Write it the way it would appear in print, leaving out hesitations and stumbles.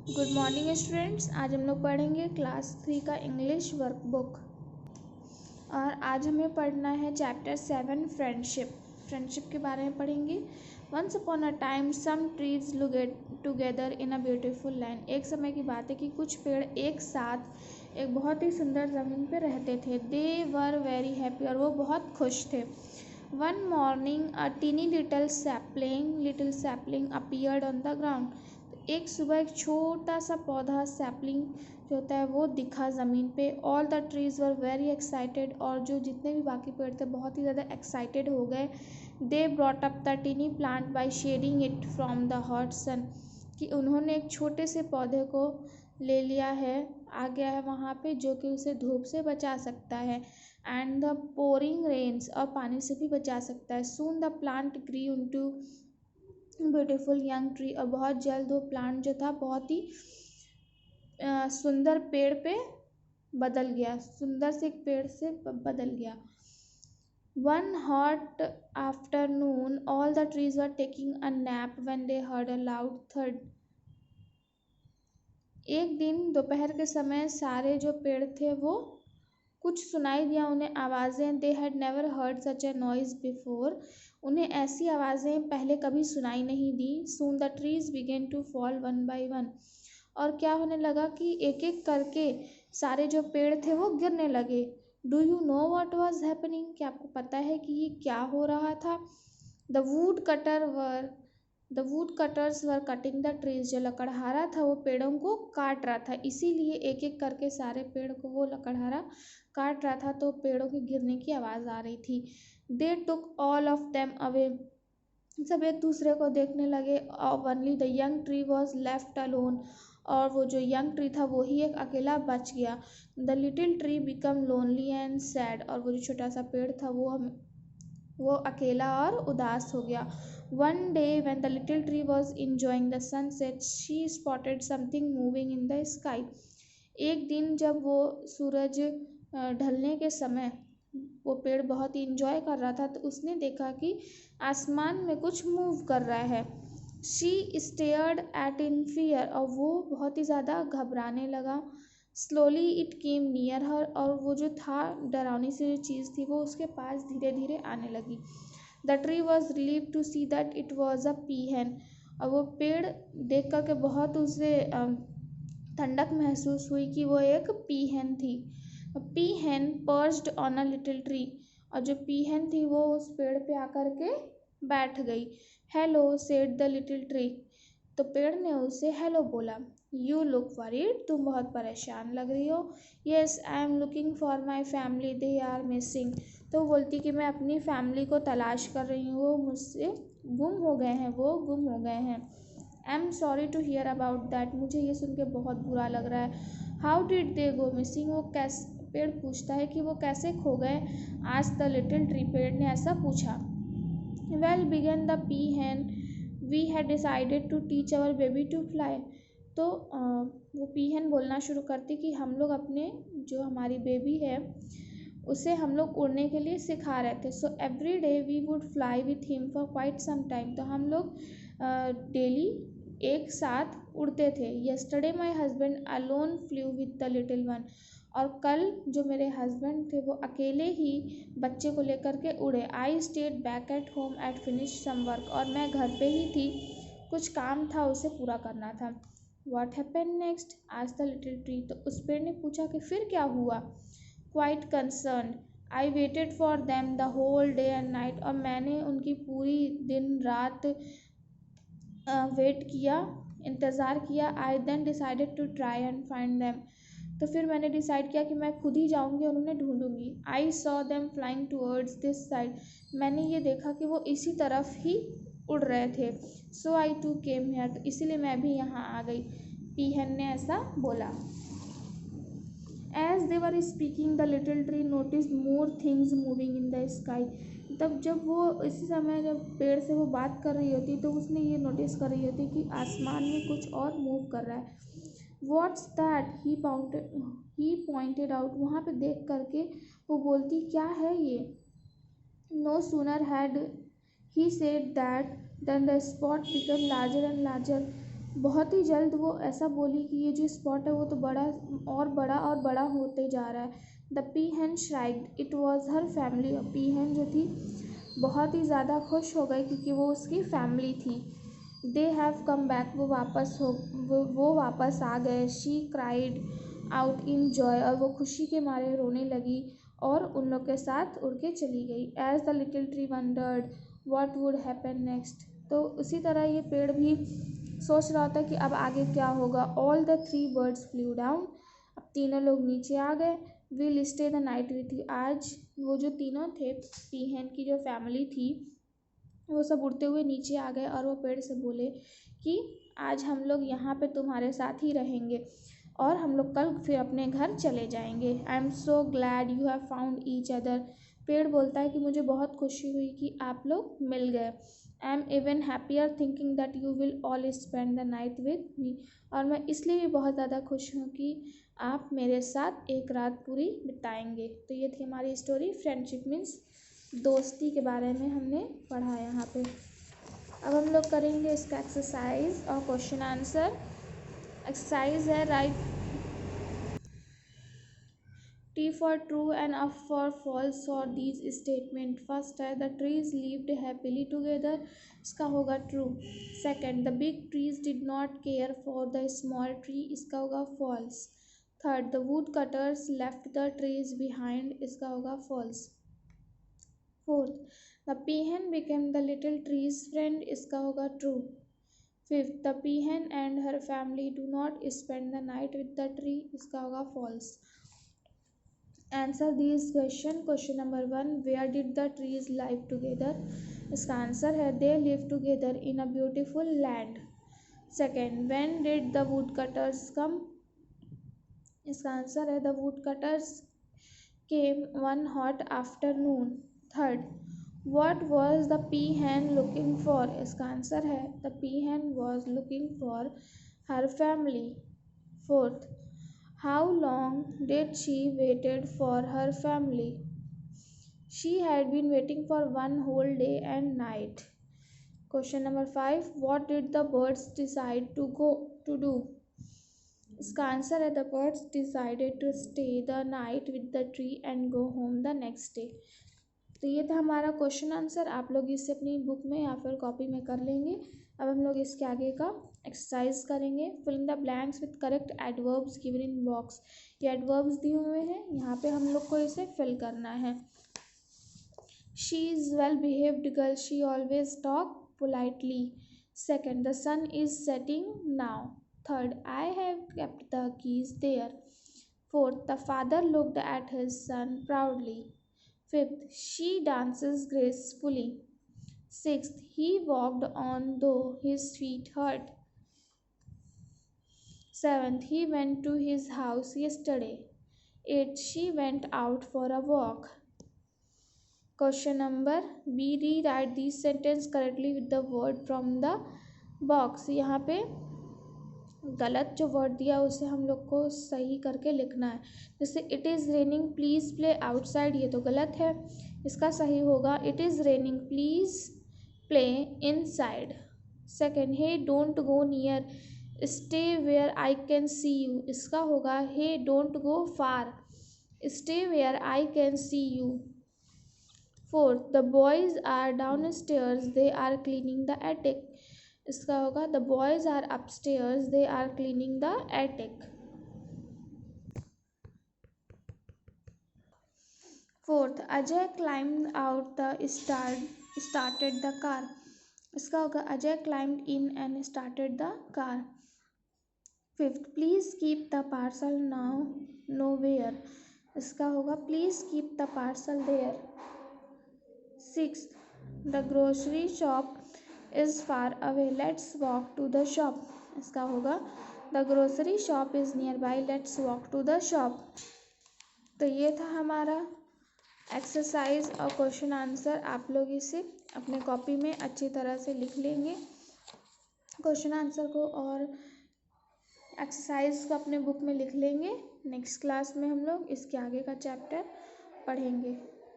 Good morning students. आज हम लोग पढ़ेंगे क्लास 3 का इंग्लिश वर्कबुक और आज हमें पढ़ना है चैप्टर 7 फ्रेंडशिप के बारे में पढ़ेंगे। Once upon a time some trees looked together in a beautiful land. एक समय की बात है कि कुछ पेड़ एक साथ एक बहुत ही सुंदर ज़मीन पे रहते थे। दे वर वेरी हैप्पी, और वो बहुत खुश थे। One morning a tiny little sapling appeared on the ground. एक सुबह एक छोटा सा पौधा सैपलिंग जो होता है वो दिखा ज़मीन पे। All the trees were very excited, और जो जितने भी बाकी पेड़ थे बहुत ही ज़्यादा एक्साइटेड हो गए। They brought up the tiny plant by shading it from the hot sun, कि उन्होंने एक छोटे से पौधे को ले लिया है, आ गया है वहाँ पे, जो कि उसे धूप से बचा सकता है एंड द पोरिंग रेन्स, और पानी से भी बचा सकता है। Soon the plant grew into beautiful young tree, और बहुत जल्द वो प्लांट जो था बहुत ही सुंदर पेड़ पे बदल गया, सुंदर से एक पेड़ से बदल गया। One hot afternoon all the trees were taking a nap when they heard a loud third. एक दिन दोपहर के समय सारे जो पेड़ थे वो कुछ सुनाई दिया उन्हें आवाज़ें। They had never heard such a noise before, उन्हें ऐसी आवाज़ें पहले कभी सुनाई नहीं दी। Soon the trees began to fall one by one, और क्या होने लगा कि एक एक करके सारे जो पेड़ थे वो गिरने लगे। Do you know what was happening, क्या आपको पता है कि ये क्या हो रहा था? The wood cutters were cutting the trees, जो लकड़हारा था वो पेड़ों को काट रहा था, इसीलिए एक एक करके सारे पेड़ को वो लकड़हारा काट रहा था, तो पेड़ों के गिरने की आवाज़ आ रही थी। They took all of them away, सब एक दूसरे को देखने लगे। Only the young tree was left alone, और वो जो यंग ट्री था वो ही एक अकेला बच गया। The little tree become lonely and sad, और वो जो छोटा सा पेड़ था वो अकेला और उदास हो गया। One day when the little tree was enjoying the sunset she spotted something moving in the sky. एक दिन जब वो सूरज ढलने के समय वो पेड़ बहुत ही इंजॉय कर रहा था, तो उसने देखा कि आसमान में कुछ मूव कर रहा है। She stared at in fear, और वो बहुत ही ज़्यादा घबराने लगा। Slowly it came near her, और वो जो था डरावनी सी जो चीज़ थी वो उसके पास धीरे धीरे आने लगी। The tree was relieve to see that it was a peahen, और वो पेड़ देख कर के बहुत उसे ठंडक महसूस हुई कि वो एक पीहन थी। Peahen perched on a little tree, और जो पीहन थी वो उस पेड़ पे आकर के बैठ गई। Hello said the little tree, तो पेड़ ने उसे हेलो बोला। यू लुक वरीड, तुम बहुत परेशान लग रही हो। Yes I am looking for my family, they are missing, तो बोलती कि मैं अपनी फैमिली को तलाश कर रही हूँ, वो मुझसे गुम हो गए हैं। I am sorry to hear about that, मुझे ये सुन के बहुत बुरा लग रहा है। How did they go missing, वो कैसे, पेड़ पूछता है कि वो कैसे खो गए। आज द लिटिल ट्री, पेड़ ने ऐसा पूछा। Well began the peahen, we had decided to teach our baby to fly, तो वो पीहन बोलना शुरू करती कि हम लोग अपने जो हमारी बेबी है उसे हम लोग उड़ने के लिए सिखा रहे थे। So every day we would fly with him for quite some time, तो हम लोग डेली एक साथ उड़ते थे। Yesterday my husband alone flew with the little one, और कल जो मेरे हस्बैंड थे वो अकेले ही बच्चे को लेकर के उड़े। I stayed back at home at finish some work, और मैं घर पे ही थी, कुछ काम था उसे पूरा करना था। व्हाट हैपन नेक्स्ट, आज द लिटिल ट्री, तो उस पेड़ ने पूछा कि फिर क्या हुआ। Quite concern, I waited for them the whole day and night, और मैंने उनकी पूरी दिन रात वेट किया, इंतज़ार किया। I then decided to try and find them, तो फिर मैंने डिसाइड किया कि मैं खुद ही जाऊंगी और उन्हें ढूंढूंगी। I saw them flying towards this side, मैंने ये देखा कि वो इसी तरफ ही उड़ रहे थे। सो आई टू केम हियर, तो इसीलिए मैं भी यहाँ आ गई, पीहन ने ऐसा बोला। As they were speaking the little tree notice more things moving in the sky, तब जब वो इसी समय जब पेड़ से वो बात कर रही होती तो उसने ये नोटिस कर रही होती कि आसमान में कुछ और मूव कर रहा है। What's that, he pointed out, वहाँ पे देख करके वो बोलती क्या है ये। No sooner had he said that then the spot become larger and larger, बहुत ही जल्द वो ऐसा बोली कि ये जो स्पॉट है वो तो बड़ा और बड़ा और बड़ा होते जा रहा है। The peahen shrieked, it was her family. Peahen जो थी बहुत ही ज़्यादा खुश हो गई क्योंकि वो उसकी फैमिली थी। दे हैव कम बैक, वो वापस आ गए। She cried out in joy, और वो खुशी के मारे रोने लगी और उन लोग के साथ उड़ के चली गई। As the little tree wondered what would happen next, तो उसी तरह ये पेड़ भी सोच रहा था कि अब आगे क्या होगा। All the three birds flew down, अब तीनों लोग नीचे आ गए। Will stay the night with you, आज वो जो तीनों थे, पीहन की जो फैमिली थी, वो सब उड़ते हुए नीचे आ गए और वो पेड़ से बोले कि आज हम लोग यहाँ पे तुम्हारे साथ ही रहेंगे और हम लोग कल फिर अपने घर चले जाएंगे। I am so glad you have found each other, पेड़ बोलता है कि मुझे बहुत खुशी हुई कि आप लोग मिल गए। I am even happier thinking that you will all spend the night with me, और मैं इसलिए भी बहुत ज़्यादा खुश हूँ कि आप मेरे साथ एक रात पूरी बिताएंगे। तो ये थी हमारी स्टोरी, फ्रेंडशिप मीन्स दोस्ती के बारे में हमने पढ़ा यहाँ पे। अब हम लोग करेंगे इसका एक्सरसाइज और क्वेश्चन आंसर। एक्सरसाइज है right T for true and F for false for these statement। First है the trees lived happily together, इसका होगा true. Second the big trees did not care for the small tree, इसका होगा false. Third the wood cutters left the trees behind, इसका होगा false. Fourth the peahen became the little tree's friend, इसका होगा true. Fifth the peahen and her family do not spend the night with the tree, इसका होगा false. Answer this question. Question number 1, where did the trees live together, इसका answer है they live together in a beautiful land. Second, when did the wood cutters come, इसका answer है the wood cutters came one hot afternoon. Third, what was the peahen looking for, इसका answer है the peahen was looking for her family. Fourth, how long did she waited for her family, she had been waiting for one whole day and night। Question number 5, what did the birds decide to do, इसका answer है the birds decided to stay the night with the tree and go home the next day. तो ये था हमारा question answer, आप लोग इसे अपनी बुक में या फिर कॉपी में कर लेंगे। अब हम लोग इसके आगे का एक्सरसाइज करेंगे। Fill in the blanks with correct adverbs given in box, ये एडवर्ब्स दिए हुए हैं, यहाँ पे हम लोग को इसे फिल करना है। She is well behaved girl, she always talk politely. Second, the sun is setting now. Third, I have kept the keys there. Fourth, the father looked at his son proudly. Fifth, she dances gracefully. Sixth, he walked on though his feet hurt. Seventh, he went to his house yesterday. Eighth, she went out for a walk. Question number B, rewrite these sentence correctly with the word from the box। यहाँ पे गलत जो word दिया उसे हम लोग को सही करके लिखना है। जैसे it is raining please play outside, ये तो गलत है, इसका सही होगा it is raining please play inside. Second, hey don't go near stay where I can see you, इसका होगा hey don't go far stay where I can see you. Fourth, the boys are downstairs they are cleaning the attic, इसका होगा the boys are upstairs they are cleaning the attic. Fourth, Ajay climbed out the started the car, इसका होगा Ajay climbed in and started the car. Fifth, please keep the parcel now nowhere, इसका होगा please keep the parcel there. Sixth, the grocery shop is far away let's walk to the shop, इसका होगा the grocery shop is nearby let's walk to the shop. तो ये था हमारा exercise और question answer, आप लोग इसे अपने कॉपी में अच्छी तरह से लिख लेंगे क्वेश्चन आंसर को, और एक्सरसाइज को अपने बुक में लिख लेंगे। नेक्स्ट क्लास में हम लोग इसके आगे का चैप्टर पढ़ेंगे।